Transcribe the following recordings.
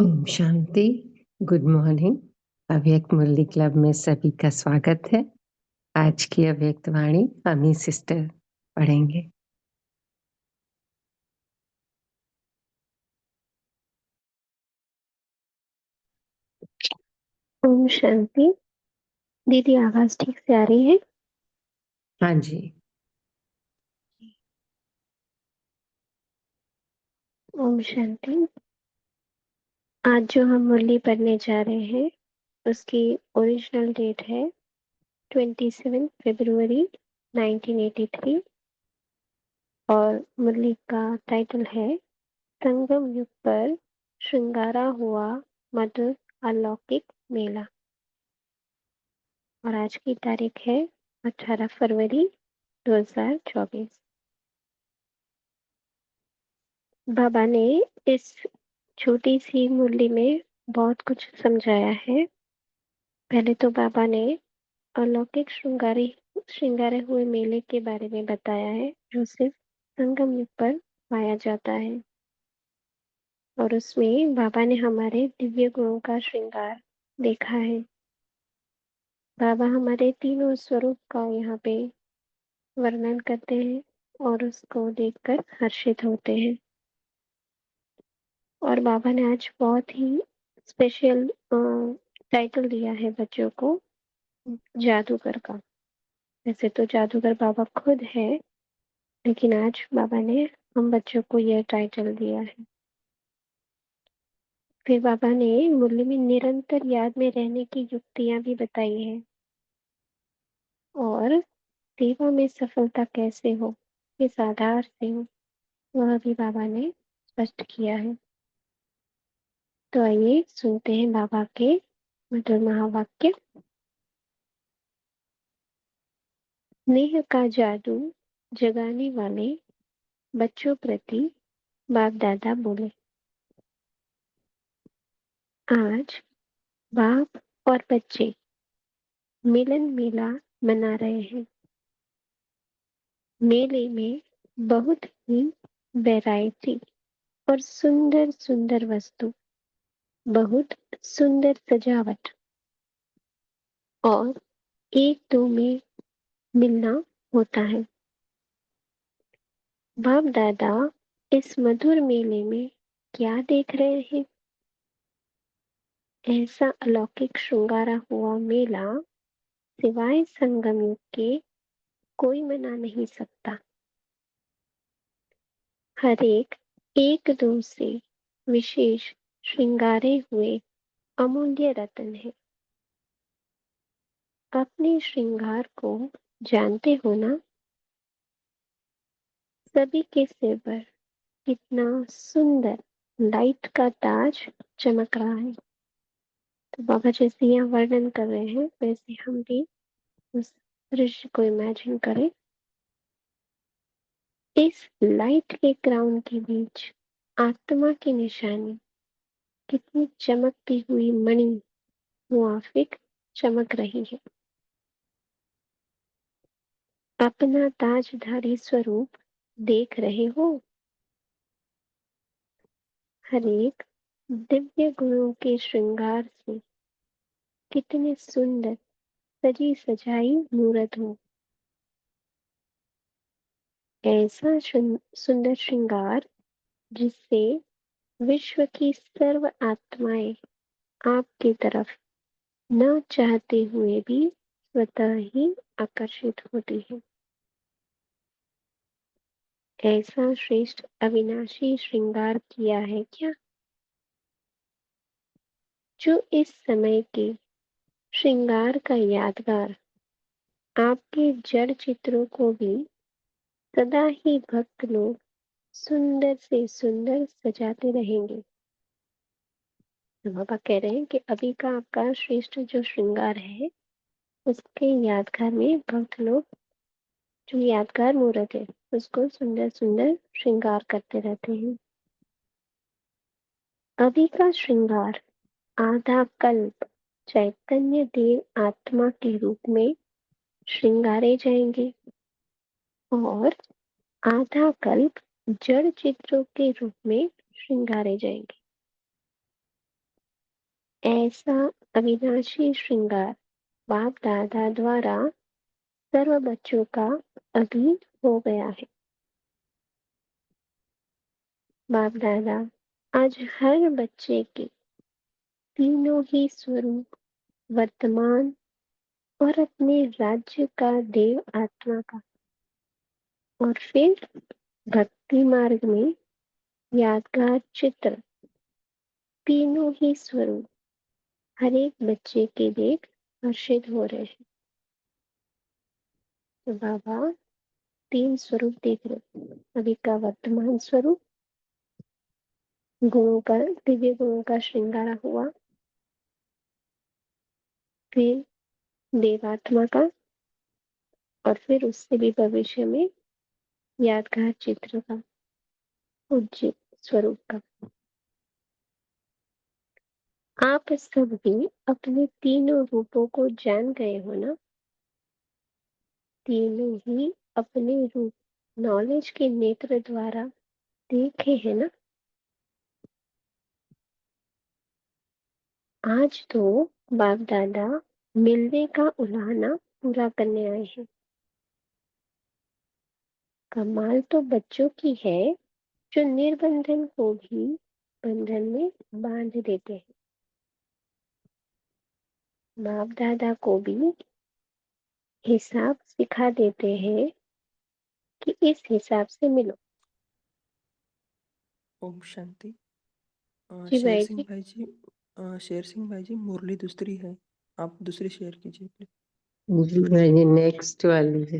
Om Shanti. Good morning. अव्यक्त मुरली club में सभी का स्वागत है। आज की अव्यक्त वाणी अमी सिस्टर पढ़ेंगे। ओम शांति। दीदी आवाज ठीक से आ रही है? हाँ जी। ओम शांति। आज जो हम मुरली पढ़ने जा रहे हैं उसकी ओरिजिनल डेट है 27 फरवरी 1983 और मुरली का टाइटल है संगम युग पर श्रृंगारा हुआ मधुर अलौकिक मेला। और आज की तारीख है 18 फरवरी 2024। बाबा ने इस छोटी सी मुरली में बहुत कुछ समझाया है। पहले तो बाबा ने अलौकिक श्रृंगारे हुए मेले के बारे में बताया है जो सिर्फ संगम युग पर पाया जाता है। और उसमें बाबा ने हमारे दिव्य गुणों का श्रृंगार देखा है। बाबा हमारे तीनों स्वरूप का यहाँ पे वर्णन करते हैं और उसको देखकर हर्षित होते हैं। और बाबा ने आज बहुत ही स्पेशल टाइटल दिया है बच्चों को, जादूगर का। वैसे तो जादूगर बाबा खुद है, लेकिन आज बाबा ने हम बच्चों को यह टाइटल दिया है। फिर बाबा ने मुरली में निरंतर याद में रहने की युक्तियां भी बताई है और सेवा में सफलता कैसे हो, किस आधार से हो, वह भी बाबा ने स्पष्ट किया है। तो आइए सुनते हैं बाबा के मधुर महावाक्य। स्नेह का जादू जगाने वाले बच्चों प्रति बाप दादा बोले। आज बाप और बच्चे मिलन मेला मना रहे हैं। मेले में बहुत ही वैरायटी और सुंदर सुंदर वस्तु, बहुत सुंदर सजावट और एक दो में मिलना होता है। बाप दादा इस मधुर मेले में क्या देख रहे हैं? ऐसा अलौकिक श्रृंगारा हुआ मेला सिवाय संगम युग के कोई मना नहीं सकता। हर एक दो से विशेष श्रृंगारे हुए अमूल्य रत्न है। अपने श्रृंगार को जानते हो ना? सभी के सिर पर कितना सुंदर लाइट का ताज चमक रहा है। तो बाबा जैसे यहाँ वर्णन कर रहे हैं वैसे हम भी उस दृश्य को इमेजिन करें। इस लाइट के क्राउन के बीच आत्मा की निशानी कितनी चमकती हुई मणि मुआफिक चमक रही है। अपना ताजधारी स्वरूप देख रहे हो। हर एक दिव्य गुणों के श्रृंगार से कितने सुंदर सजी सजाई मूरत हो। ऐसा सुंदर श्रृंगार जिससे विश्व की सर्व आत्माएं आपकी तरफ न चाहते हुए भी स्वतः ही आकर्षित होती है। ऐसा श्रेष्ठ अविनाशी श्रृंगार किया है क्या, जो इस समय के श्रृंगार का यादगार आपके जड़ चित्रों को भी सदा ही भक्त लोग सुंदर से सुंदर सजाते रहेंगे। तो बाबा कह रहे हैं कि अभी का आपका श्रेष्ठ जो श्रृंगार है उसके यादगार में भक्त लोग जो यादगार मूर्त है उसको सुंदर सुंदर श्रृंगार करते रहते हैं। अभी का श्रृंगार आधा कल्प चैतन्य देव आत्मा के रूप में श्रृंगारे जाएंगे और आधा कल्प जड़ चित्रों के रूप में श्रृंगारे जाएंगे। ऐसा अविनाशी श्रृंगार बाप दादा द्वारा सर्व बच्चों का अभी हो गया है। बाप दादा आज हर बच्चे के तीनों ही स्वरूप, वर्तमान और अपने राज्य का देव आत्मा का, और फिर भक्ति मार्ग में यादगार चित्र, तीनों ही स्वरूप हर एक बच्चे के देख हर्षित हो रहे हैं। तो बाबा तीन स्वरूप देख रहे हैं। अभी का वर्तमान स्वरूप, गुणों का, दिव्य गुणों का श्रृंगार हुआ, फिर देवात्मा का, और फिर उससे भी भविष्य में यादगार चित्र का, पूज्य स्वरूप का। आप सब भी अपने तीनों रूपों को जान गए हो ना। तीनों ही अपने रूप नॉलेज के नेत्र द्वारा देखे हैं ना। आज तो बाप दादा मिलने का उलाहना पूरा करने आए हैं। कमाल तो बच्चों की है जो निर्बंधन को भी बंधन में बांध देते हैं। बाप दादा को भी हिसाब सिखा देते हैं कि इस हिसाब से मिलो। ओम शांति। जी शेर भाई सिंह जी। भाई जी, शेर सिंह भाई जी, मुरली दूसरी है, आप दूसरी शेयर कीजिए प्लीज। जी भाई, नेक्स्ट वाली है।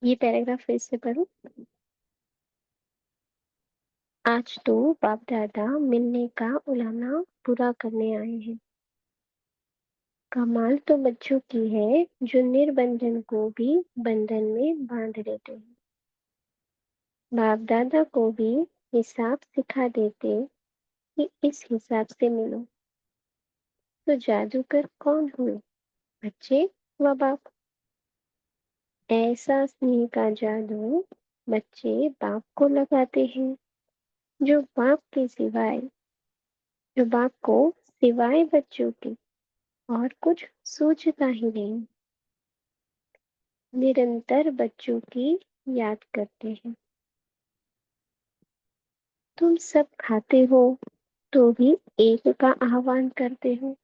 ये पैराग्राफ फिर से पढ़ो। आज तो बाप दादा मिलने का उलाहना पूरा करने आए हैं। कमाल तो बच्चों की है जो निर्बंधन को भी बंधन में बांध लेते हैं। बाप दादा को भी हिसाब सिखा देते कि इस हिसाब से मिलो। तो जादूगर कौन हुए, बच्चे व बाप। ऐसा स्नेह का जादू बच्चे बाप को लगाते हैं, जो बाप के सिवाय, जो बाप को सिवाय बच्चों के और कुछ सोचता ही नहीं। निरंतर बच्चों की याद करते हैं। तुम सब खाते हो तो भी एक का आह्वान करते हो,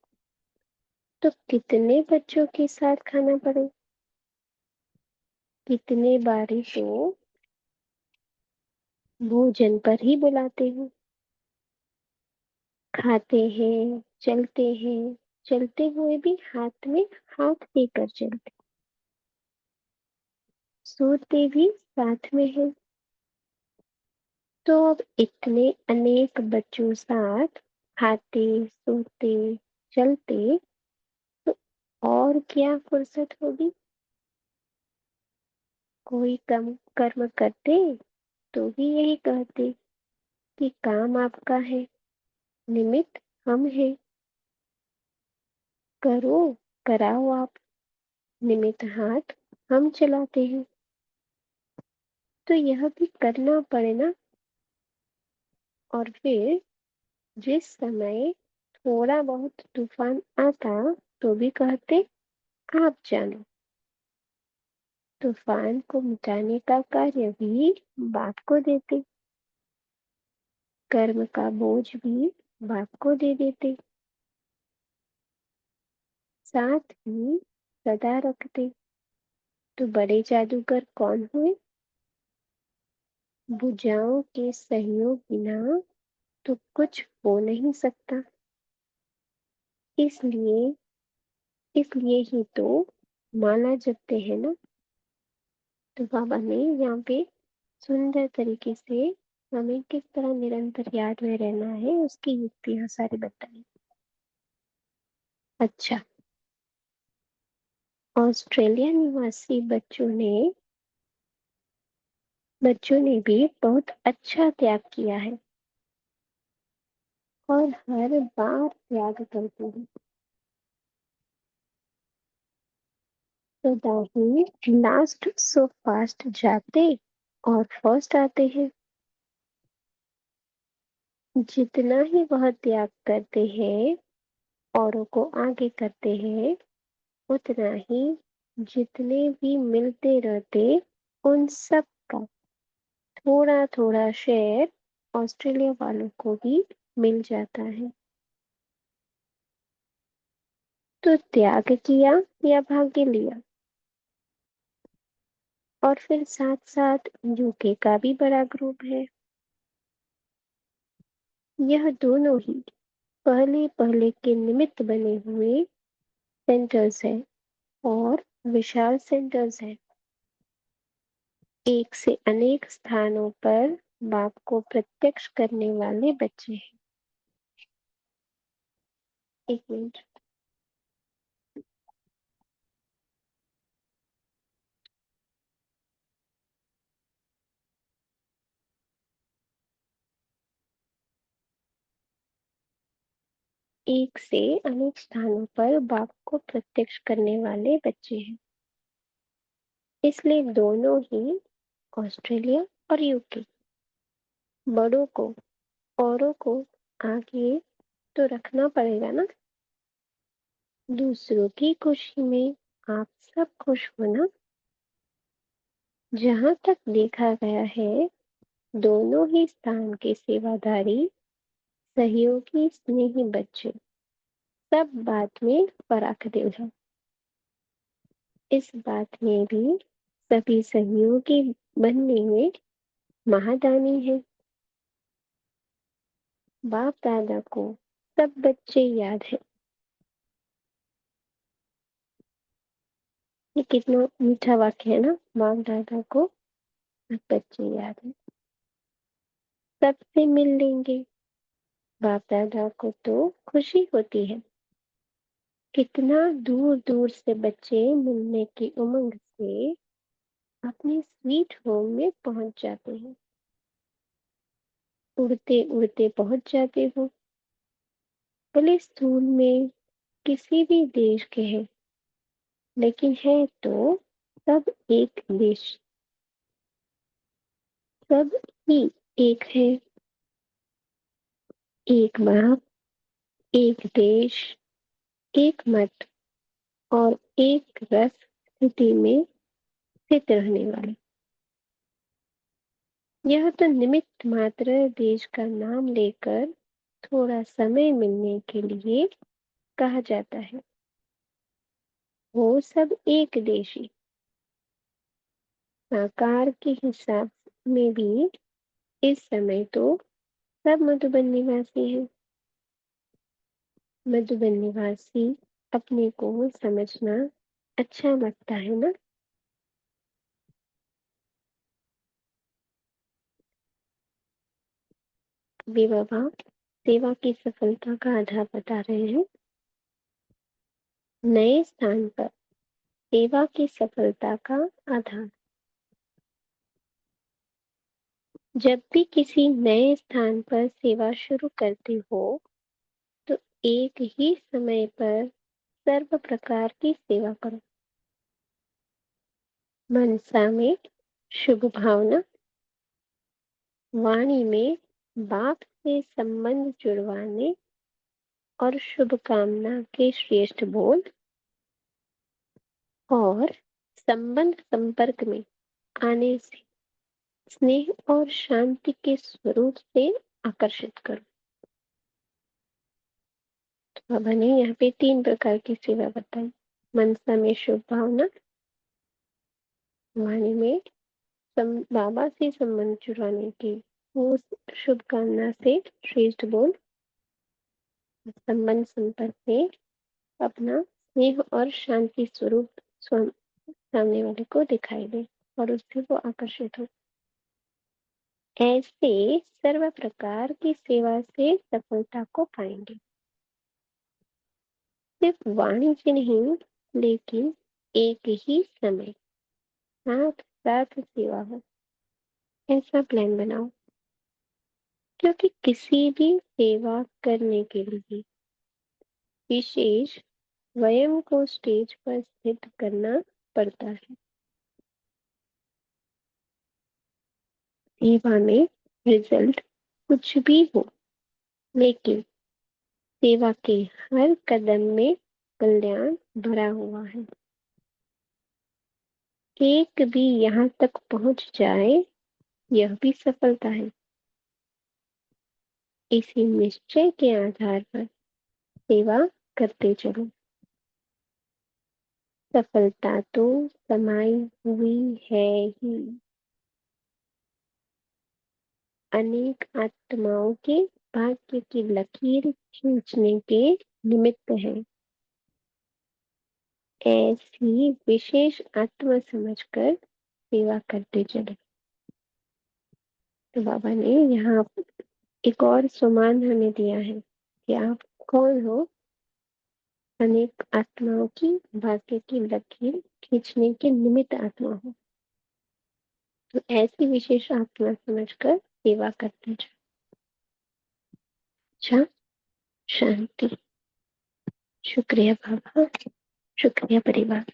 तो कितने बच्चों के साथ खाना पड़े। कितने बारी तो भोजन पर ही बुलाते हो। खाते हैं, चलते हुए भी हाथ में हाथ लेकर चलते, सोते भी साथ में है। तो अब इतने अनेक बच्चों साथ खाते, सोते, चलते, तो और क्या फुर्सत होगी। कोई कम कर्म करते तो भी यही कहते कि काम आपका है, निमित्त हम हैं। करो, कराओ आप, निमित्त हाथ हम चलाते हैं। तो यह भी करना पड़े ना। और फिर जिस समय थोड़ा बहुत तूफान आता तो भी कहते आप जानो। तूफान को मिटाने का कार्य भी बाप को देते, कर्म का बोझ भी बाप को दे देते, साथ ही सदा रखते। तो बड़े जादूगर कौन हुए। भुजाओं के सहयोग बिना तो कुछ हो नहीं सकता। इसलिए इसलिए ही तो माला जपते हैं ना, तो बाबा ने यहाँ पे सुंदर तरीके से हमें किस तरह निरंतर याद में रहना है उसकी युक्तियां सारी बताई। अच्छा, ऑस्ट्रेलिया निवासी बच्चों ने भी बहुत अच्छा त्याग किया है और हर बार त्याग करते हैं। तो दाही लास्ट सो फास्ट जाते और फर्स्ट आते हैं। जितना ही वह त्याग करते हैं, औरों को आगे करते हैं, उतना ही जितने भी मिलते रहते उन सब का थोड़ा थोड़ा शेयर ऑस्ट्रेलिया वालों को भी मिल जाता है। तो त्याग किया या भाग्य लिया। और फिर साथ साथ यूके का भी बड़ा ग्रुप है। यह दोनों ही पहले पहले के निमित्त बने हुए सेंटर्स है और विशाल सेंटर्स है। एक से अनेक स्थानों पर बाप को प्रत्यक्ष करने वाले बच्चे हैं। एक मिनट। एक से अनेक स्थानों पर बाप को प्रत्यक्ष करने वाले बच्चे हैं। इसलिए दोनों ही ऑस्ट्रेलिया और यूके बड़ों को औरों को आगे तो रखना पड़ेगा ना। दूसरों की खुशी में आप सब खुश हो ना। जहां तक देखा गया है, दोनों ही स्थान के सेवादारी, सहयोगी, स्नेही बच्चे सब बात में पराखदेव है। इस बात में भी सभी सहयोगी बनने में महादानी है। बाप दादा को सब बच्चे याद है। ये कितना मीठा वाक्य है ना। बाप दादा को सब बच्चे याद है, सबसे मिल लेंगे। बाप दादा को तो खुशी होती है। कितना दूर दूर से बच्चे मिलने की उमंग से अपने स्वीट होम में पहुंच जाते हैं। उड़ते उड़ते पहुंच जाते हो। भले स्थूल में किसी भी देश के हैं, लेकिन है तो सब एक देश, सब ही एक है। एक बाप, एक देश, एक मत और एक रस स्थिति में स्थित रहने वाले। यह तो निमित्त मात्र देश का नाम लेकर थोड़ा समय मिलने के लिए कहा जाता है। वो सब एक देशी आकार के हिसाब में भी इस समय तो सब मधुबन निवासी हैं। मधुबन निवासी अपने को समझना अच्छा लगता है ना। वे बाबा सेवा की सफलता का आधार बता रहे हैं। नए स्थान पर सेवा की सफलता का आधार। जब भी किसी नए स्थान पर सेवा शुरू करते हो, तो एक ही समय पर सर्व प्रकार की सेवा करो। मनसा में शुभ भावना, वाणी में बाप से संबंध जुड़वाने और शुभकामना के श्रेष्ठ बोल, और संबंध संपर्क में आने से स्नेह और शांति के स्वरूप से आकर्षित करो। तो बाबा ने यहाँ पे 3 प्रकार की सेवा बताई। मनसा में शुभ भावना, वाणी में बाबा से संबंध जुड़वाने की वो शुभकामना से श्रेष्ठ बोल, संबंध संपर्क में अपना स्नेह और शांति स्वरूप सामने वाले को दिखाई दे और उससे वो आकर्षित हो। ऐसे सर्व प्रकार की सेवा से सफलता को पाएंगे। सिर्फ वाणिज्य नहीं, लेकिन एक ही समय साथ साथ सेवा हो, ऐसा प्लान बनाओ। क्योंकि किसी भी सेवा करने के लिए विशेष स्वयं को स्टेज पर स्थित करना पड़ता है। सेवा में रिजल्ट कुछ भी हो, लेकिन सेवा के हर कदम में कल्याण भरा हुआ है। एक भी यहाँ तक पहुंच जाए, यह भी सफलता है। इसी निश्चय के आधार पर सेवा करते चलो। सफलता तो समाई हुई है ही। अनेक आत्माओं के भाग्य की लकीर खींचने के निमित्त है। ऐसी विशेष आत्मा समझकर सेवा करते चले। तो बाबा ने यहाँ एक और सम्मान हमें दिया है कि आप कौन हो। अनेक आत्माओं की भाग्य की लकीर खींचने के निमित्त आत्मा हो। तो ऐसी विशेष आत्मा समझकर सेवा करते जाओ। अच्छा, शांति। शुक्रिया बाबा, शुक्रिया परिवार।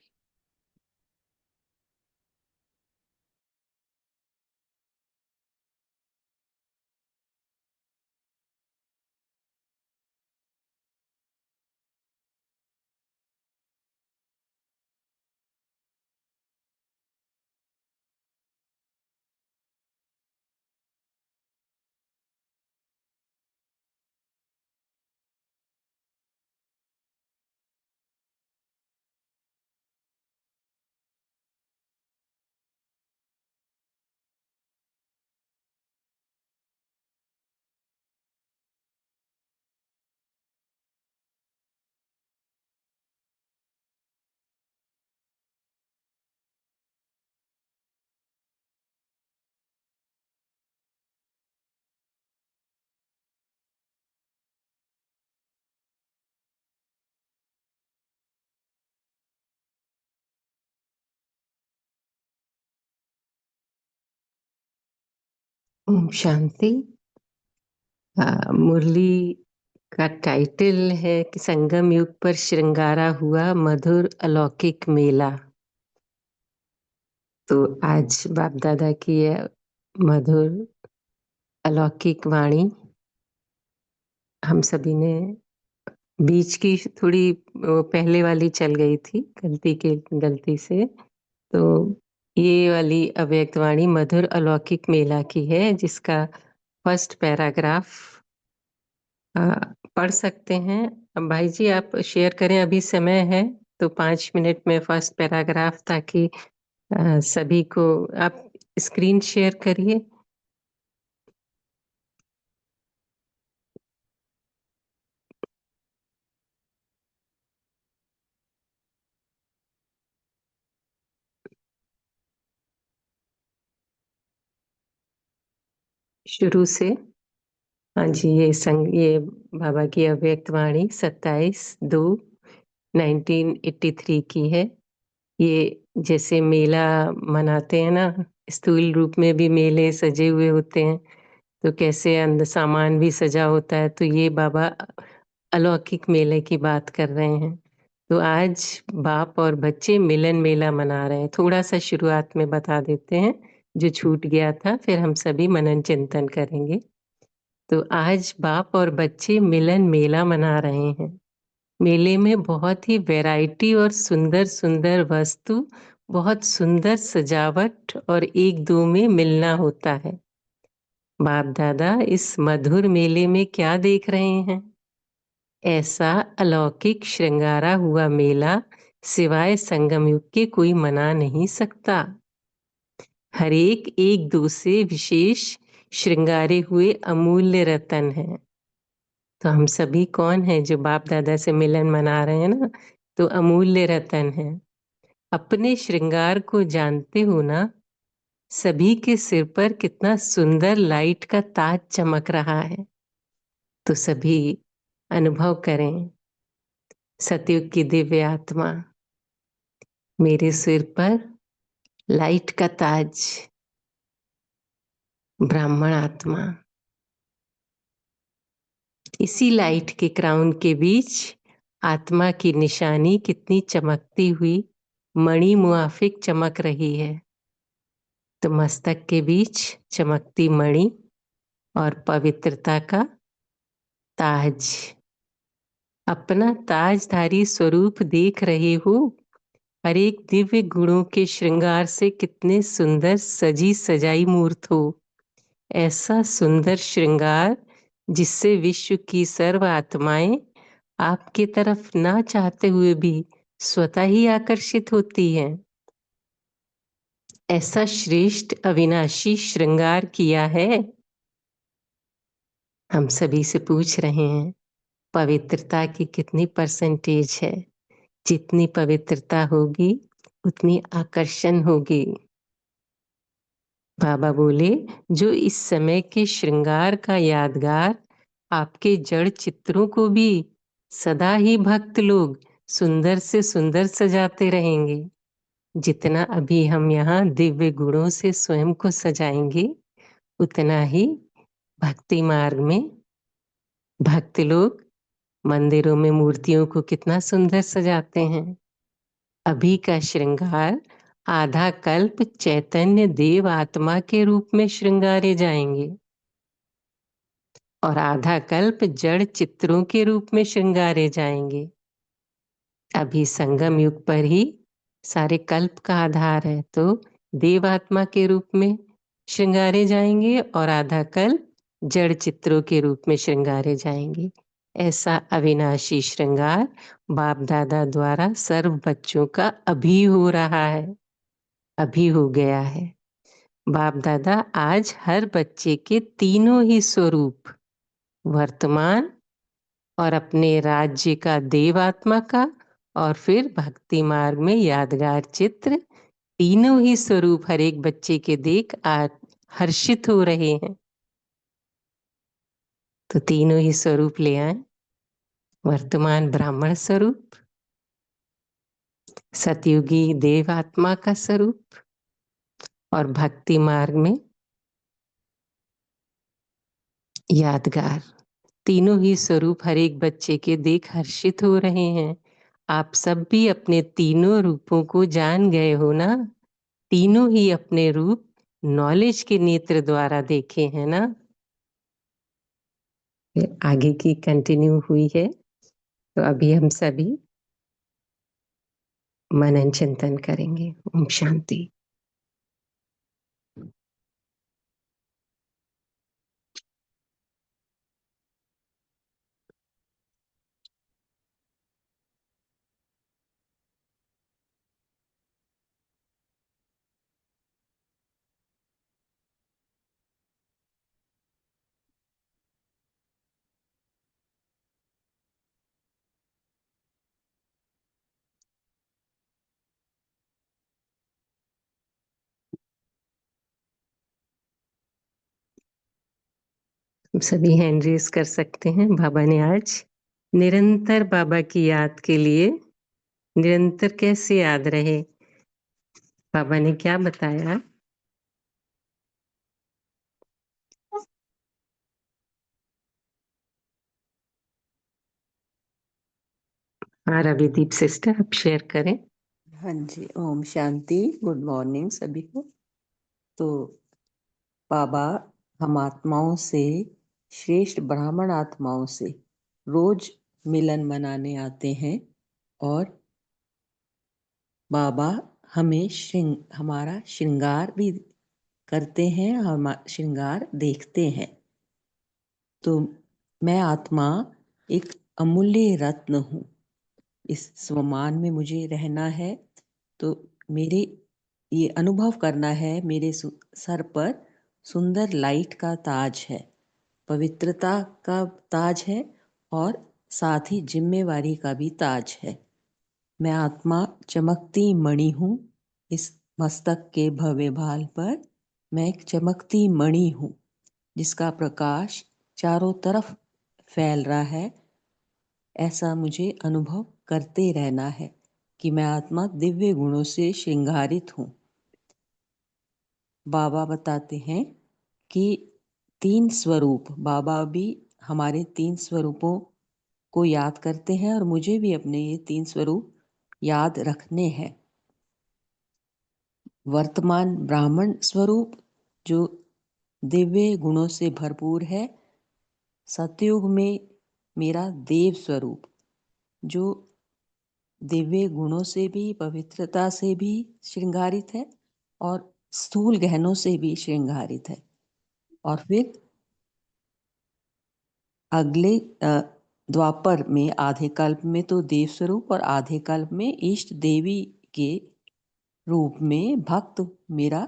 ओम शांति। मुरली का टाइटल है कि संगम युग पर श्रृंगारा हुआ मधुर अलौकिक मेला। तो आज बाप दादा की यह मधुर अलौकिक वाणी हम सभी ने, बीच की थोड़ी पहले वाली चल गई थी गलती से, तो ये वाली अव्यक्त वाणी मधुर अलौकिक मेला की है, जिसका फर्स्ट पैराग्राफ पढ़ सकते हैं। अब भाई जी आप शेयर करें, अभी समय है तो 5 मिनट में फर्स्ट पैराग्राफ, ताकि सभी को आप स्क्रीन शेयर करिए। शुरू से। हाँ जी, ये बाबा की अव्यक्त वाणी 27/2/1983 की है। ये जैसे मेला मनाते हैं ना, स्थूल रूप में भी मेले सजे हुए होते हैं, तो कैसे अंदर सामान भी सजा होता है, तो ये बाबा अलौकिक मेले की बात कर रहे हैं। तो आज बाप और बच्चे मिलन मेला मना रहे हैं। थोड़ा सा शुरुआत में बता देते हैं जो छूट गया था, फिर हम सभी मनन चिंतन करेंगे। तो आज बाप और बच्चे मिलन मेला मना रहे हैं। मेले में बहुत ही वैरायटी और सुंदर सुंदर वस्तु, बहुत सुंदर सजावट और एक दो में मिलना होता है। बाप दादा इस मधुर मेले में क्या देख रहे हैं? ऐसा अलौकिक श्रृंगारा हुआ मेला सिवाय संगम युग के कोई मना नहीं सकता। हर एक दो से विशेष श्रृंगारे हुए अमूल्य रतन हैं। तो हम सभी कौन हैं जो बाप दादा से मिलन मना रहे हैं ना, तो अमूल्य रतन हैं। अपने श्रृंगार को जानते हो ना? सभी के सिर पर कितना सुंदर लाइट का ताज चमक रहा है। तो सभी अनुभव करें, सतयुग की दिव्य आत्मा, मेरे सिर पर लाइट का ताज, ब्राह्मण आत्मा। इसी लाइट के क्राउन के बीच आत्मा की निशानी कितनी चमकती हुई मणि मुआफिक चमक रही है। तो मस्तक के बीच चमकती मणि और पवित्रता का ताज। अपना ताजधारी स्वरूप देख रहे हो? हर एक दिव्य गुणों के श्रृंगार से कितने सुंदर सजी सजाई मूर्त हो। ऐसा सुंदर श्रृंगार जिससे विश्व की सर्व आत्माएं आपके तरफ ना चाहते हुए भी स्वतः ही आकर्षित होती हैं। ऐसा श्रेष्ठ अविनाशी श्रृंगार किया है। हम सभी से पूछ रहे हैं, पवित्रता की कितनी परसेंटेज है? जितनी पवित्रता होगी उतनी आकर्षण होगी। बाबा बोले, जो इस समय के श्रृंगार का यादगार आपके जड़ चित्रों को भी सदा ही भक्त लोग सुंदर से सुंदर सजाते रहेंगे। जितना अभी हम यहाँ दिव्य गुणों से स्वयं को सजाएंगे, उतना ही भक्ति मार्ग में भक्त लोग मंदिरों में मूर्तियों को कितना सुंदर सजाते हैं। अभी का श्रृंगार आधा कल्प चैतन्य देव आत्मा के रूप में श्रृंगारे जाएंगे और आधा कल्प जड़ चित्रों के रूप में श्रृंगारे जाएंगे। अभी संगम युग पर ही सारे कल्प का आधार है, तो देव आत्मा के रूप में श्रृंगारे जाएंगे और आधा कल्प जड़ चित्रों के रूप में श्रृंगारे जाएंगे। ऐसा अविनाशी श्रृंगार बाप दादा द्वारा सर्व बच्चों का अभी हो रहा है, अभी हो गया है। बाप दादा आज हर बच्चे के तीनों ही स्वरूप, वर्तमान और अपने राज्य का देवात्मा का और फिर भक्ति मार्ग में यादगार चित्र, तीनों ही स्वरूप हर एक बच्चे के देख हर्षित हो रहे हैं। तो तीनों ही स्वरूप ले आए। वर्तमान ब्राह्मण स्वरूप, सतयुगी देव आत्मा का स्वरूप और भक्ति मार्ग में यादगार। तीनों ही स्वरूप हर एक बच्चे के देख हर्षित हो रहे हैं। आप सब भी अपने तीनों रूपों को जान गए हो ना? तीनों ही अपने रूप नॉलेज के नेत्र द्वारा देखे हैं ना? फिर आगे की कंटिन्यू हुई है। तो अभी हम सभी मनन चिंतन करेंगे। ओम शांति। हम सभी हैंड रेज कर सकते हैं। बाबा ने आज निरंतर बाबा की याद के लिए निरंतर कैसे याद रहे, बाबा ने क्या बताया? हाँ रविदीप सिस्टर, आप शेयर करें। हाँ जी, ओम शांति। गुड मॉर्निंग सभी को। तो बाबा हम आत्माओं से, श्रेष्ठ ब्राह्मण आत्माओं से रोज मिलन मनाने आते हैं और बाबा हमें हमारा श्रृंगार भी करते हैं, हम श्रृंगार देखते हैं। तो मैं आत्मा एक अमूल्य रत्न हूँ। इस स्वमान में मुझे रहना है। तो मेरे ये अनुभव करना है, मेरे सर पर सुंदर लाइट का ताज है, पवित्रता का ताज है और साथ ही जिम्मेवारी का भी ताज है। मैं आत्मा चमकती मणि हूँ। इस मस्तक के भव्य भाल पर मैं एक चमकती मणि हूँ, जिसका प्रकाश चारों तरफ फैल रहा है। ऐसा मुझे अनुभव करते रहना है कि मैं आत्मा दिव्य गुणों से श्रृंगारित हूँ। बाबा बताते हैं कि 3 स्वरूप, बाबा भी हमारे 3 स्वरूपों को याद करते हैं और मुझे भी अपने ये 3 स्वरूप याद रखने हैं। वर्तमान ब्राह्मण स्वरूप जो दिव्य गुणों से भरपूर है। सतयुग में मेरा देव स्वरूप जो दिव्य गुणों से भी, पवित्रता से भी श्रृंगारित है और स्थूल गहनों से भी श्रृंगारित है। और फिर अगले द्वापर में, आधे कल्प में तो देव स्वरूप और आधे कल्प में इष्ट देवी के रूप में भक्त मेरा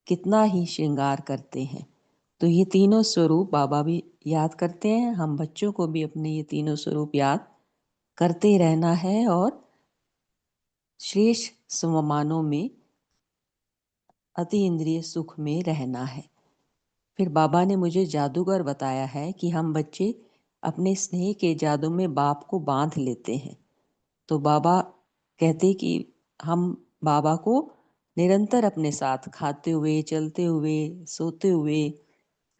कितना ही श्रृंगार करते हैं। तो ये तीनों स्वरूप बाबा भी याद करते हैं। हम बच्चों को भी अपने ये तीनों स्वरूप याद करते रहना है और श्रेष्ठ सममानों में, अति इंद्रिय सुख में रहना है। फिर बाबा ने मुझे जादूगर बताया है कि हम बच्चे अपने स्नेह के जादू में बाप को बांध लेते हैं। तो बाबा कहते कि हम बाबा को निरंतर अपने साथ खाते हुए, चलते हुए, सोते हुए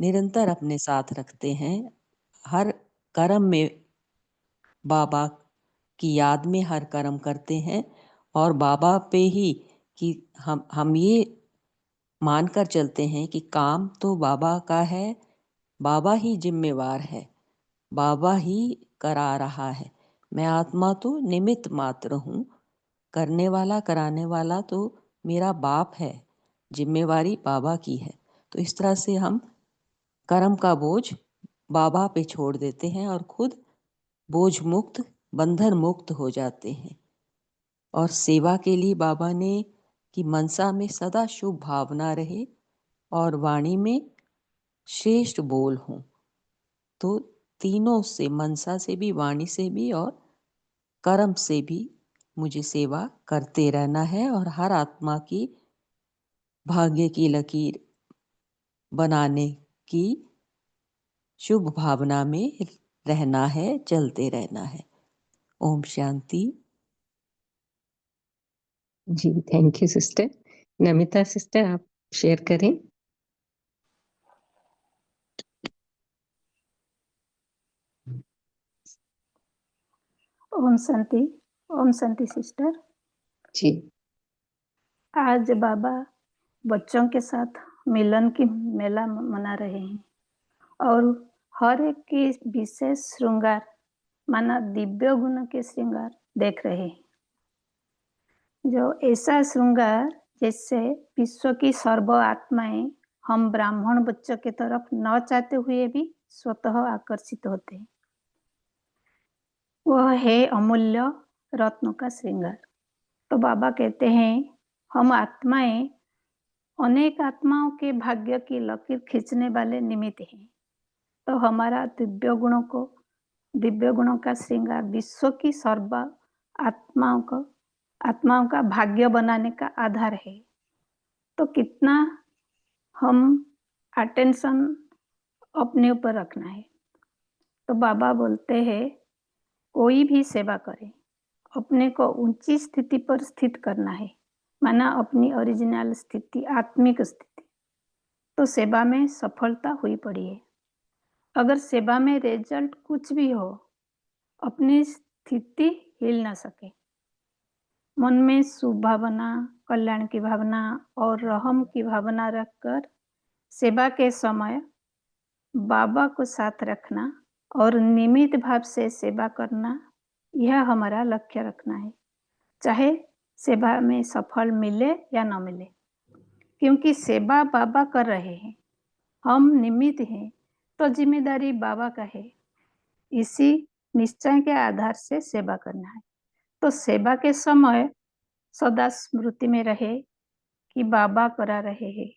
निरंतर अपने साथ रखते हैं। हर कर्म में बाबा की याद में हर कर्म करते हैं और बाबा पे ही कि हम ये मानकर चलते हैं कि काम तो बाबा का है, बाबा ही जिम्मेवार है, बाबा ही करा रहा है। मैं आत्मा तो निमित्त मात्र हूँ, करने वाला कराने वाला तो मेरा बाप है, जिम्मेवारी बाबा की है। तो इस तरह से हम कर्म का बोझ बाबा पे छोड़ देते हैं और खुद बोझ मुक्त, बंधन मुक्त हो जाते हैं। और सेवा के लिए बाबा ने कि मनसा में सदा शुभ भावना रहे और वाणी में श्रेष्ठ बोल हों। तो तीनों से, मनसा से भी, वाणी से भी और कर्म से भी मुझे सेवा करते रहना है और हर आत्मा की भाग्य की लकीर बनाने की शुभ भावना में रहना है, चलते रहना है। ओम शांति। जी, thank you sister. Namita sister, आप शेयर करें। ओम शांति। ओम शांति सिस्टर। जी। आज बाबा बच्चों के साथ मिलन की मेला मना रहे हैं और हर एक की विशेष श्रृंगार माना दिव्य गुण के श्रृंगार देख रहे हैं। जो ऐसा श्रृंगार जैसे विश्व की सर्व आत्माएं हम ब्राह्मण बच्चों की तरफ न चाहते हुए भी स्वतः आकर्षित होते हैं। वह है अमूल्य रत्नों का श्रृंगार। तो बाबा कहते हैं हम आत्माएं अनेक आत्माओं के भाग्य की लकीर खींचने वाले निमित्त हैं। तो हमारा दिव्य गुणों का श्रृंगार विश्व की सर्व आत्माओं का भाग्य बनाने का आधार है। तो कितना हम अटेंशन अपने ऊपर रखना है। तो बाबा बोलते हैं कोई भी सेवा करे, अपने को ऊंची स्थिति पर स्थित करना है, माना अपनी ओरिजिनल स्थिति, आत्मिक स्थिति। तो सेवा में सफलता हुई पड़ी है। अगर सेवा में रिजल्ट कुछ भी हो, अपनी स्थिति हिल ना सके। मन में शुभ भावना, कल्याण की भावना और रहम की भावना रखकर सेवा के समय बाबा को साथ रखना और निमित्त भाव से सेवा करना, यह हमारा लक्ष्य रखना है, चाहे सेवा में सफल मिले या न मिले। क्योंकि सेवा बाबा कर रहे हैं, हम निमित्त हैं, तो जिम्मेदारी बाबा का है। इसी निश्चय के आधार से सेवा करना है। तो सेवा के समय सदा स्मृति में रहे कि बाबा करा रहे हैं,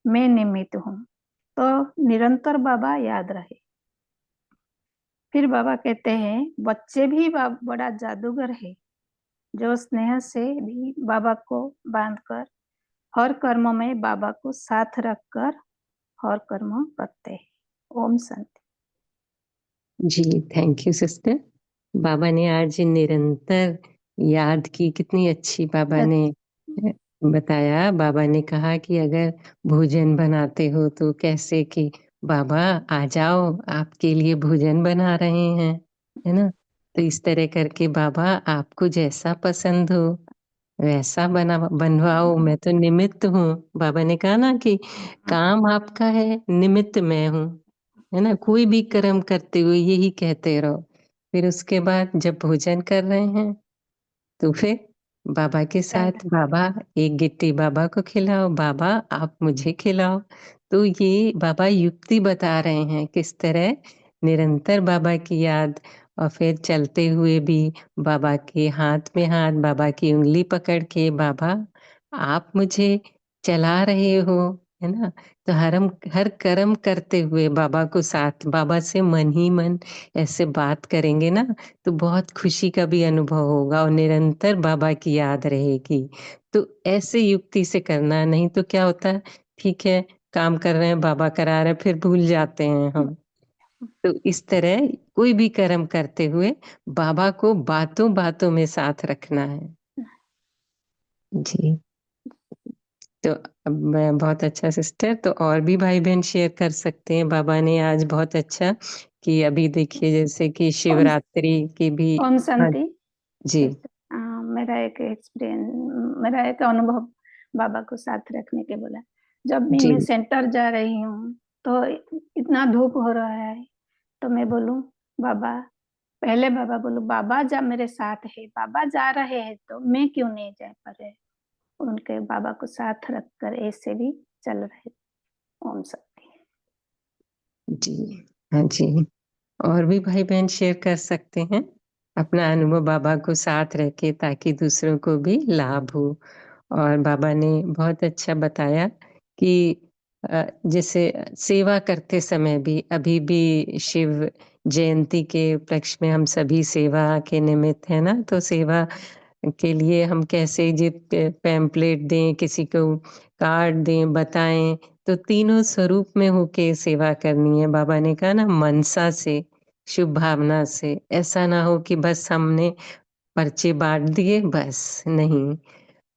मैं निमित्त हूँ। तो निरंतर बाबा याद रहे। फिर बाबा कहते हैं बच्चे भी बड़ा जादूगर है। जो स्नेह से भी बाबा को बांधकर हर कर्म में बाबा को साथ रखकर हर कर्म करते हैं। ओम शांति। जी, थैंक यू सिस्टर। बाबा ने आज निरंतर याद की, कितनी अच्छी बाबा ने बताया। बाबा ने कहा कि अगर भोजन बनाते हो तो कैसे कि बाबा आ जाओ, आपके लिए भोजन बना रहे हैं, है ना? तो इस तरह करके बाबा आपको जैसा पसंद हो वैसा बनवाओ, मैं तो निमित्त हूँ। बाबा ने कहा ना कि काम आपका है, निमित्त मैं हूँ, है ना? कोई भी कर्म करते हुए यही कहते रहो। फिर उसके बाद जब भोजन कर रहे हैं तो फिर बाबा के साथ, बाबा एक गिट्टी बाबा को खिलाओ, बाबा आप मुझे खिलाओ। तो ये बाबा युक्ति बता रहे हैं किस तरह निरंतर बाबा की याद, और फिर चलते हुए भी बाबा के हाथ में हाथ, बाबा की उंगली पकड़ के, बाबा आप मुझे चला रहे हो, है ना? तो हर कर्म करते हुए बाबा को साथ, बाबा से मन ही मन ऐसे बात करेंगे ना, तो बहुत खुशी का भी अनुभव होगा और निरंतर बाबा की याद रहेगी। तो ऐसे युक्ति से करना, नहीं तो क्या होता है, ठीक है, काम कर रहे हैं, बाबा करा रहे हैं, फिर भूल जाते हैं हम। तो इस तरह कोई भी कर्म करते हुए बाबा को बातों-बातों में साथ रखना है। जी। तो मैं बहुत अच्छा सिस्टर, तो और भी भाई-बहन शेयर कर सकते हैं। बाबा ने आज बहुत अच्छा कि अभी देखिए जैसे कि ओम शिवरात्रि की भी ओम हाँ, शांति। जी। मेरा एक अनुभव बाबा को साथ रखने के बोला। जब भी जी, मैं सेंटर जा रही हूँ तो इतना धूप हो रहा है, तो मैं बोलूँ बाबा, पहले बाबा बोलूँ बाबा जा मेरे साथ है, बाबा जा रहे हैं तो मैं क्यों नहीं जा पा रहे। उनके बाबा को साथ रखकर ऐसे भी चल रहे। ओम शांति। जी। हाँ जी। और भी भाई-बहन शेयर कर सकते हैं अपना अनुभव बाबा को साथ रह के, ताकि दूसरों को भी लाभ हो। और बाबा ने बहुत अच्छा बताया कि जैसे सेवा करते समय भी, अभी भी शिव जयंती के उपलक्ष्य में हम सभी सेवा के निमित्त हैं ना, तो सेवा के लिए हम कैसे पैम्पलेट दें, किसी को कार्ड दें, बताएँ, तो तीनों स्वरूप में होके सेवा करनी है। बाबा ने कहा ना, मनसा से, शुभ भावना से, ऐसा ना हो कि बस हमने पर्चे बाँट दिए बस, नहीं।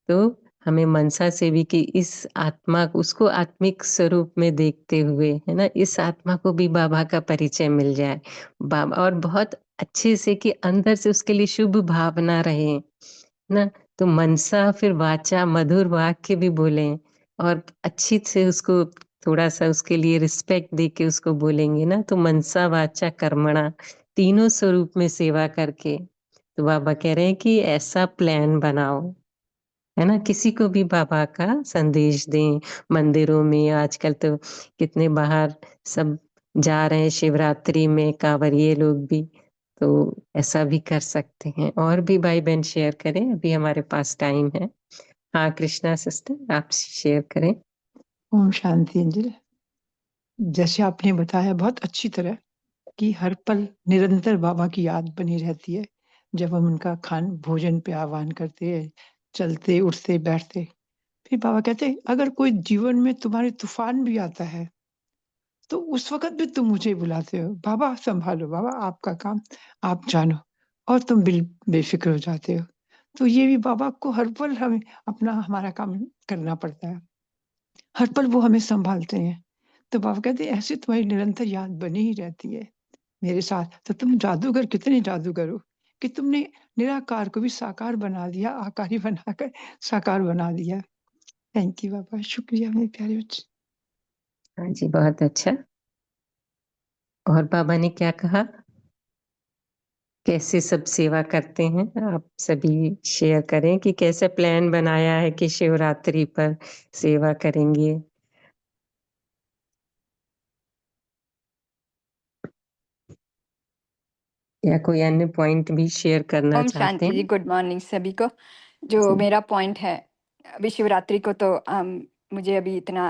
तो हमें मनसा से भी कि इस आत्मा को, उसको आत्मिक स्वरूप में देखते हुए, है ना, इस आत्मा को भी बाबा का परिचय मिल जाए। बाबा और बहुत अच्छे से कि अंदर से उसके लिए शुभ भावना रहे, ना? तो मनसा फिर वाचा, मधुर वाक्य भी बोलें और अच्छी से उसको थोड़ा-सा उसके लिए रिस्पेक्ट देके उसको बोलेंगे ना, तो मनसा वाचा कर्मणा तीनों स्वरूप में सेवा करके, तो बाबा कह रहे हैं कि ऐसा प्लान बनाओ, है ना? किसी को भी बाबा का संदेश दें। मंदिरों में आजकल तो कितने बाहर सब जा रहे हैं शिवरात्रि में, कांवरिये लोग भी, तो ऐसा भी कर सकते हैं। और भी भाई-बहन शेयर करें, अभी हमारे पास टाइम है। हाँ, कृष्णा सिस्टर आप शेयर करें। ओम शांति अंजलि। जैसे आपने बताया बहुत अच्छी तरह कि हर पल निरंतर बाबा की याद बनी रहती है। जब हम उनका भोजन पे आह्वान करते हैं, चलते, उठते, बैठते, फिर बाबा कहते हैं अगर कोई जीवन में तुम्हारे तूफान भी आता है, तो उस वक़्त भी तुम मुझे बुलाते हो। बाबा सँभालो, बाबा आपका काम आप जानो, और तुम बेफ़िक्र हो जाते हो। तो ये भी बाबा को हर पल हमें हमारा काम करना पड़ता है। हर पल वो हमें सँभालते हैं। तो बाबा कहते हैं ऐसे तुम्हारी निरंतर याद बनी ही रहती है मेरे साथ। तो तुम जादूगर कितने जादूगर हो कि तुमने निराकार को भी साकार बना दिया, आकारी बनाकर साकार बना दिया। थैंक यू बाबा, शुक्रिया मेरे प्यारे बच्चे। हाँ जी, बहुत अच्छा। और बाबा ने क्या कहा? कैसे सब सेवा करते हैं? आप सभी शेयर करें कि कैसे प्लान बनाया है कि शिवरात्रि पर सेवा करेंगे? या कोई अन्य पॉइंट भी शेयर करना ओम चाहते शांति जी, हैं? गुड मॉर्निंग सभी को। जो जी, मेरा पॉइंट है, अभी शिवरात्रि को तो मुझे अभी इतना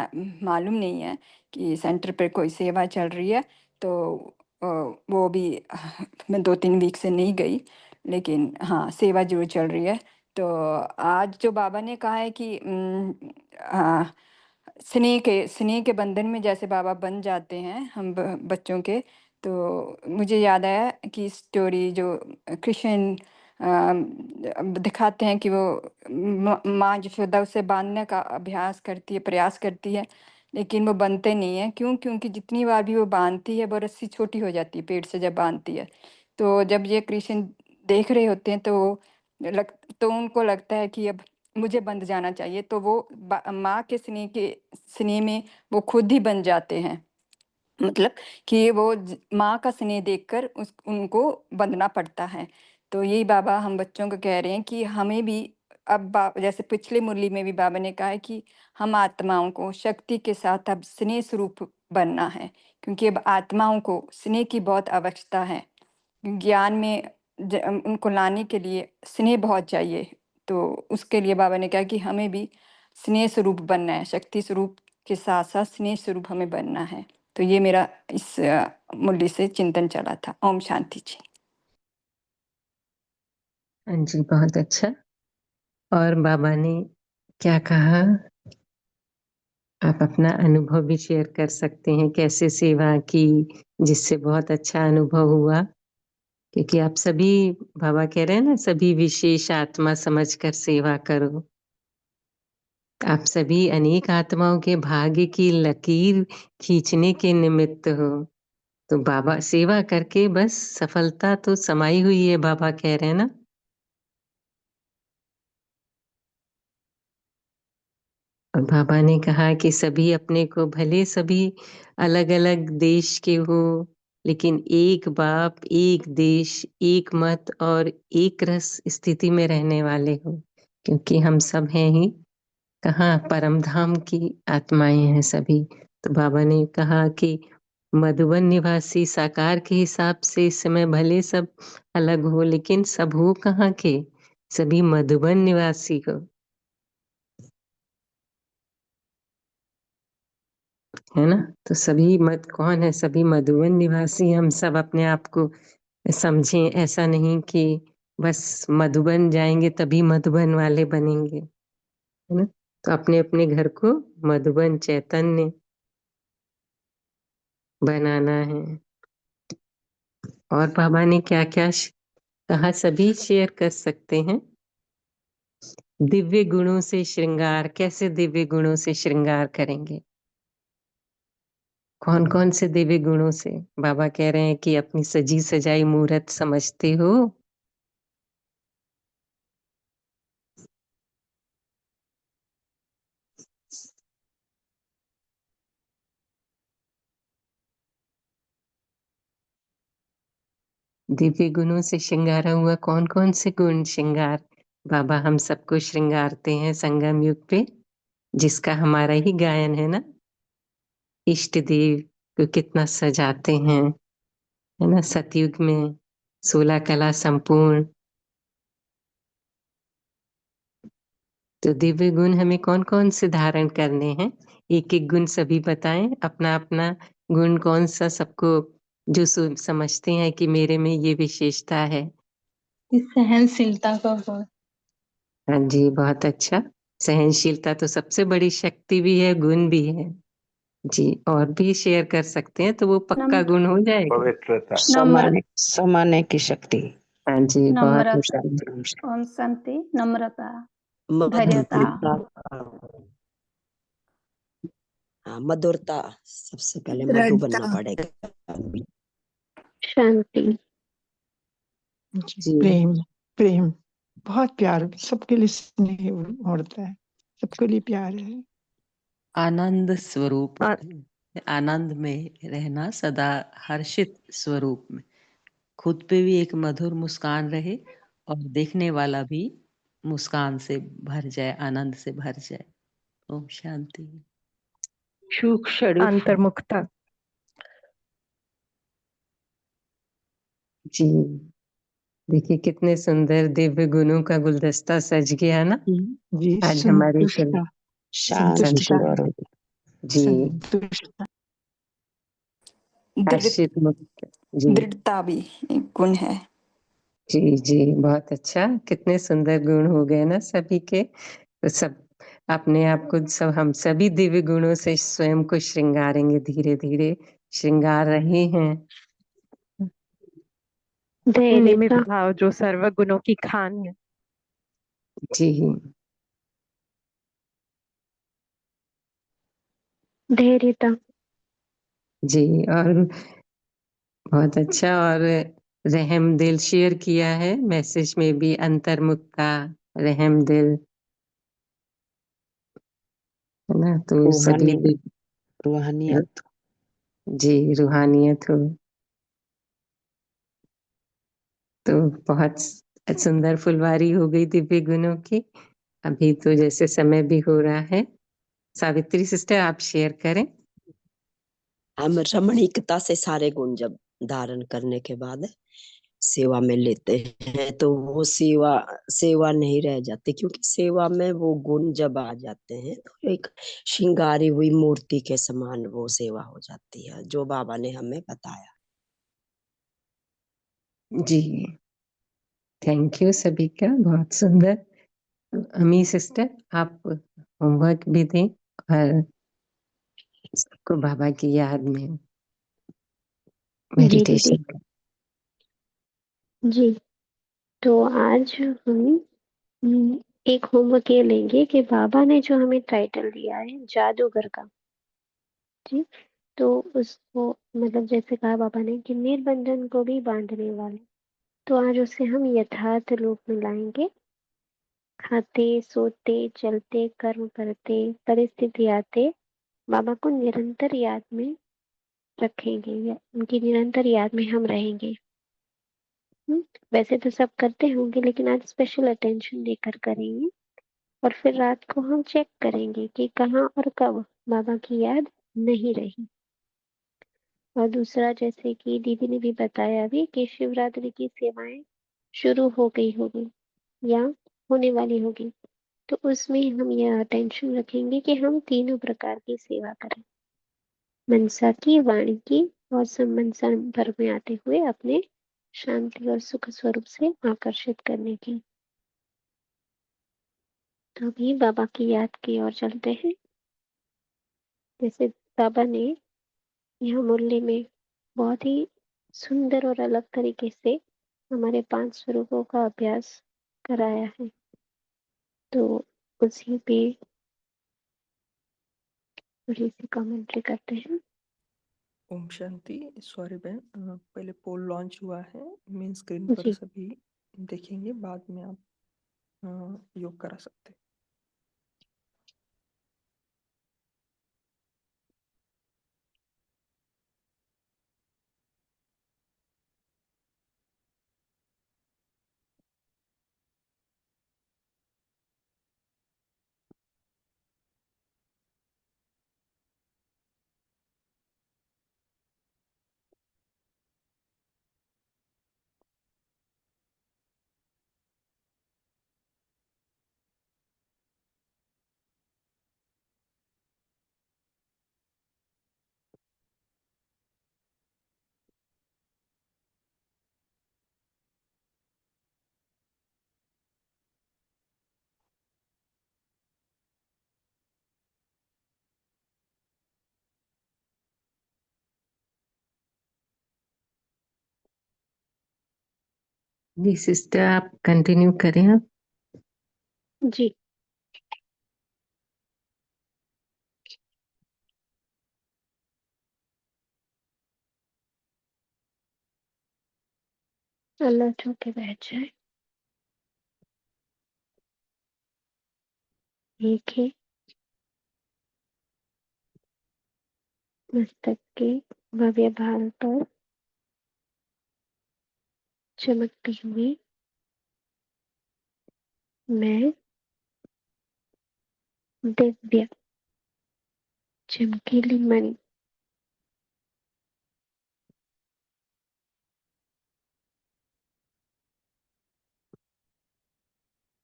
मालूम नहीं है कि सेंटर पे कोई सेवा चल रही है, तो वो भी मैं 2-3 वीक से नहीं गई, लेकिन हाँ, सेवा ज़रूर चल रही है। तो आज जो बाबा ने कहा है कि स्नेह के बंधन में जैसे बाबा बन जाते हैं हम बच्चों के, तो मुझे याद आया कि स्टोरी जो कृष्ण दिखाते हैं कि वो माँ यशोदा उसे बांधने का अभ्यास करती है, प्रयास करती है, लेकिन वो बनते नहीं है। क्यों? क्योंकि जितनी बार भी वो बांधती है वो रस्सी छोटी हो जाती है पेड़ से जब बांधती है। तो जब ये कृष्ण देख रहे होते हैं तो उनको लगता है कि अब मुझे बंध जाना चाहिए, तो वो माँ के स्नेह में वो खुद ही बन जाते हैं। मतलब कि वो माँ का स्नेह देखकर उनको बंधना पड़ता है। तो यही बाबा हम बच्चों को कह रहे हैं कि हमें भी अब जैसे पिछले मुरली में भी बाबा ने कहा है कि हम आत्माओं को शक्ति के साथ अब स्नेह स्वरूप बनना है, क्योंकि अब आत्माओं को स्नेह की बहुत आवश्यकता है। ज्ञान में उनको लाने के लिए स्नेह बहुत चाहिए। तो उसके लिए बाबा ने कहा कि हमें भी स्नेह स्वरूप बनना है, शक्ति स्वरूप के साथ साथ स्नेह स्वरूप हमें बनना है। तो ये मेरा इस मुरली से चिंतन चला था। ओम शांति जी। हाँ जी, बहुत अच्छा। और बाबा ने क्या कहा, आप अपना अनुभव भी शेयर कर सकते हैं, कैसे सेवा की जिससे बहुत अच्छा अनुभव हुआ। क्योंकि आप सभी, बाबा कह रहे हैं ना, सभी विशेष आत्मा समझकर सेवा करो। आप सभी अनेक आत्माओं के भाग्य की लकीर खींचने के निमित्त हो। तो बाबा सेवा करके बस सफलता तो समाई हुई है, बाबा कह रहे हैं ना। और बाबा ने कहा कि सभी अपने को, भले सभी अलग-अलग देश के हो, लेकिन एक बाप, एक देश, एक मत और एक रस स्थिति में रहने वाले हो, क्योंकि हम सब हैं ही कहाँ, परम धाम की आत्माएं हैं सभी। तो बाबा ने कहा कि मधुबन निवासी साकार के हिसाब से इस समय भले सब अलग हो, लेकिन सब हो कहाँ के, सभी मधुबन निवासी हो, है ना। तो सभी कौन है, सभी मधुबन निवासी। हम सब अपने आप को समझें, ऐसा नहीं कि बस मधुबन जाएंगे तभी मधुबन वाले बनेंगे, है ना। तो अपने अपने घर को मधुबन चैतन्य बनाना है। और बाबा ने क्या क्या कहा, सभी शेयर कर सकते हैं। दिव्य गुणों से श्रृंगार, कैसे दिव्य गुणों से श्रृंगार करेंगे, कौन कौन से दिव्य गुणों से। बाबा कह रहे हैं कि अपनी सजी सजाई मूरत समझते हो, दिव्य गुणों से श्रृंगारा हुआ कौन कौन से गुण श्रृंगार, बाबा हम सबको श्रृंगारते हैं संगम युग पे, जिसका हमारा ही गायन है ना। इष्ट देव को कितना सजाते हैं, है ना। सतयुग में 16 कला संपूर्ण। तो दिव्य गुण हमें कौन कौन से धारण करने हैं, एक एक गुण सभी बताएं, अपना अपना गुण कौन सा सबको जो समझते हैं कि मेरे में ये विशेषता है। सहनशीलता का गुण। हाँ जी, बहुत अच्छा। सहनशीलता तो सबसे बड़ी शक्ति भी है, गुण भी है जी। और भी शेयर कर सकते हैं तो वो पक्का गुण हो जाएगा। पवित्रता, समाने की शक्ति। हाँ जी, बहुत नम्रता। अच्छा। ओम शांति। नम्रता, धैर्यता, मधुरता, सबसे पहले मधु बनना पड़ेगा। शांति। जी, प्रेम, प्रेम, बहुत प्यार, सबके लिए स्नेह उड़ता है, सबके लिए प्यार है। आनंद स्वरूप, आनंद में रहना, सदा हर्षित स्वरूप में, खुद पे भी एक मधुर मुस्कान रहे और देखने वाला भी मुस्कान से भर जाए, आनंद से भर जाए। ओम शांति। सूक्ष्म अंतर्मुखता। जी, देखिए कितने सुंदर दिव्य गुणों का गुलदस्ता सज गया ना जी, आज हमारी संतुष्टता, संतुष्टता, जी, संतुष्टता, दृढ़ हर्षित मुक्त जी, दृढ़ता भी एक गुण है। जी, जी, बहुत अच्छा। कितने सुंदर गुण हो गए ना सभी के। तो सब अपने आप को सब हम सभी दिव्य गुणों से स्वयं को श्रृंगारेंगे, धीरे-धीरे श्रृंगार रहे हैं। धैर्य निमित का भाव जो सर्व गुणों की खान है। जी, धैर्यता जी और बहुत अच्छा और रहम दिल शेयर किया है मैसेज में भी अंतर्मुखता, रहम दिल, है ना? तो सभी रूहानी रूहानियत। जी, रूहानियत हो। तो बहुत सुंदर फुलवारी हो गई दिव्य गुणों की। अभी तो जैसे समय भी हो रहा है, सावित्री सिस्टर आप शेयर करें। हम रमणीकता से सारे गुण जब धारण करने के बाद सेवा में लेते हैं तो वो सेवा सेवा नहीं रह जाती, क्योंकि सेवा में वो गुण जब आ जाते हैं तो एक श्रृंगारी हुई मूर्ति के समान वो सेवा हो जाती है, जो बाबा ने हमें बताया। जी, थैंक यू सभी का, बहुत सुंदर। अमी सिस्टर आप होमवर्क भी दें और सबको बाबा की याद में जी दीदी मेडिटेशन करें। जी। तो आज हम एक होमवर्क ये लेंगे कि बाबा ने जो हमें टाइटल दिया है जादूगर का, जी, तो उसको मतलब जैसे कहा बाबा ने कि निर्बंधन को भी बांधने वाले, तो आज उसे हम यथार्थ रूप में लाएंगे। खाते सोते चलते कर्म करते परिस्थिति आते बाबा को निरंतर याद में रखेंगे या उनकी निरंतर याद में हम रहेंगे। वैसे तो सब करते होंगे लेकिन आज स्पेशल अटेंशन देकर करेंगे और फिर रात को हम चेक करेंगे कि कहाँ और कब बाबा की याद नहीं रही। और दूसरा जैसे कि दीदी ने भी बताया अभी कि शिवरात्रि की सेवाएं शुरू हो गई होगी या होने वाली होगी, तो उसमें हम यह अटेंशन रखेंगे कि हम तीनों प्रकार की सेवा करें, मनसा की, वाणी की और संबंध संपर्क में आते हुए अपने शांति और सुख स्वरूप से आकर्षित करने की। तो अभी बाबा की याद की ओर चलते हैं। जैसे बाबा ने यह मुरली में बहुत ही सुंदर और अलग तरीके से हमारे 5 स्वरूपों का अभ्यास कराया है, तो उसी पे थोड़ी सी कमेंट्री करते हैं। ओम शांति। सॉरी बहन, पहले पोल लॉन्च हुआ है, मेन स्क्रीन पर जी सभी देखेंगे, बाद में आप योग करा सकते हैं। जी सिस्टर आप कंटिन्यू करें आप। जी। अल्लाह छू के बैठ जाए। एक है मस्तक के भव्य भाल पर चमकती हुई मैं दिव्य चमकीली मणि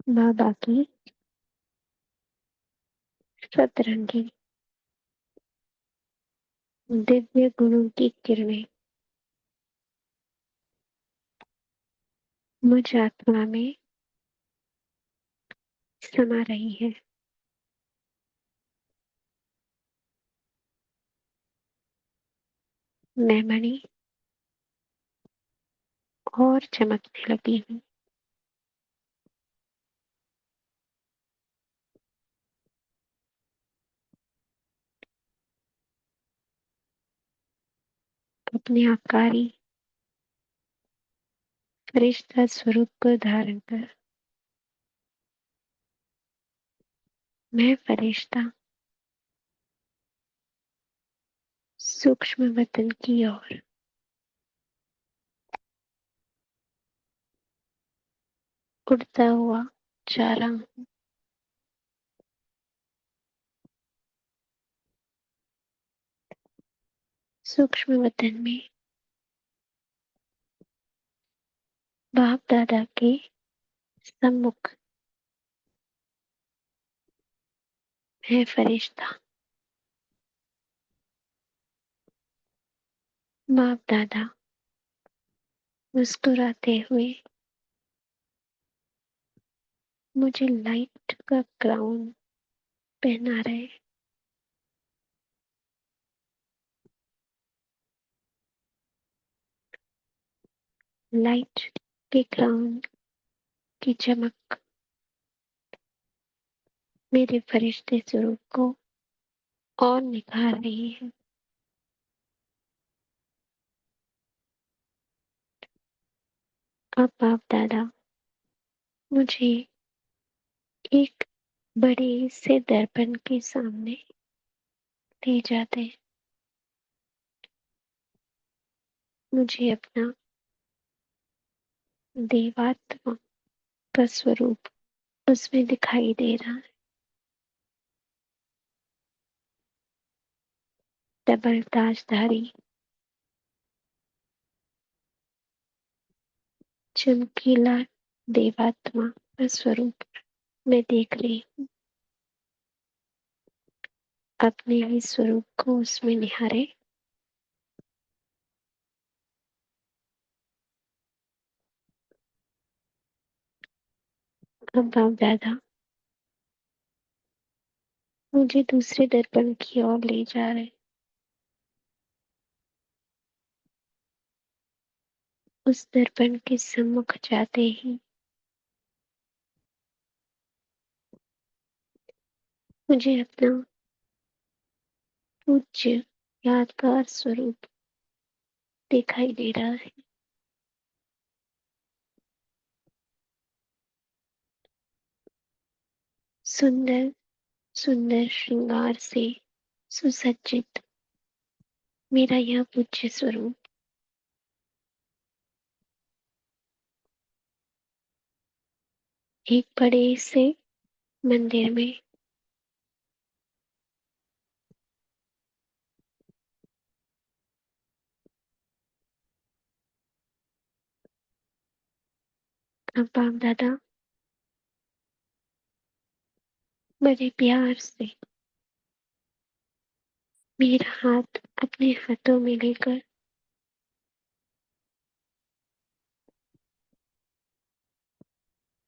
बाबा की सतरंगी दिव्य गुणों की किरणें मुझ आत्मा में समा रही है। मैं मणि और चमकने लगी हूँ। अपने आकारी फरिश्ता स्वरूप को धारण कर मैं फरिश्ता सूक्ष्म वतन की ओर उड़ता हुआ जा रहा हूँ। सूक्ष्म वतन में बाप दादा के सम्मुख मैं फरिश्ता बाप दादा मुस्कुराते हुए मुझे लाइट का क्राउन पहना रहे। लाइट के क्राउन की चमक मेरे फरिश्ते स्वरूप को और निखार रही है। अब बाप दादा मुझे एक बड़े से दर्पण के सामने ले जाते हैं। मुझे अपना देवात्मा का स्वरूप उसमें दिखाई दे रहा है। डबल ताजधारी चमकीला देवात्मा का स्वरूप मैं देख रही हूँ। अपने ही स्वरूप को उसमें निहारे। अब बाप दादा मुझे दूसरे दर्पण की ओर ले जा रहे। उस दर्पण के सम्मुख जाते ही मुझे अपना पूज्य यादगार स्वरूप दिखाई दे रहा है। सुंदर सुंदर श्रृंगार से सुसज्जित मेरा यह पूज्य स्वरूप एक बड़े से मंदिर में अब बाप दादा बड़े प्यार से मेरा हाथ अपने हाथों में लेकर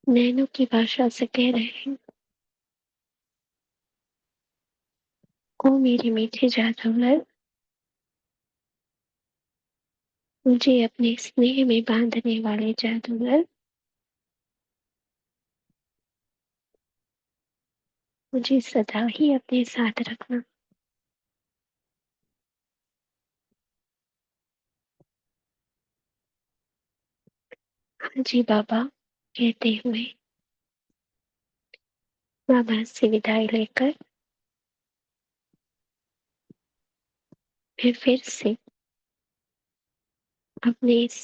नैनों की भाषा से कह रहे हैं, ओ मेरे मीठे जादूगर, मुझे अपने स्नेह में बांधने वाले जादूगर, मुझे सदा ही अपने साथ रखना। हाँ जी बाबा कहते हुए बाबा से विदाई लेकर मैं फिर से अपने इस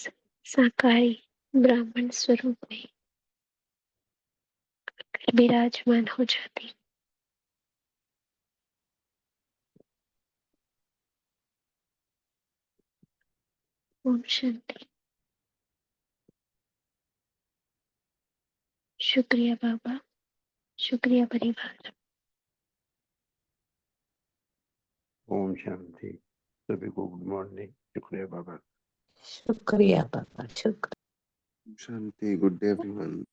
साकारी ब्राह्मण स्वरूप में विराजमान हो जाती। ओम शांति। शुक्रिया बाबा, शुक्रिया परिवार। ओम शांति। सभी को गुड मॉर्निंग। शुक्रिया बाबा। शुक्रिया बाबा, शुक्रिया। शांति, good day everyone.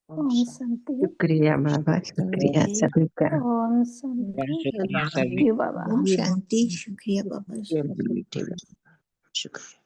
Om Shanti. शुक्रिया बाबा, शुक्रिया सभी का। ओम शांति। थैंक यू बाबा। ओम शांति। शुक्रिया बाबा। शुक्रिया।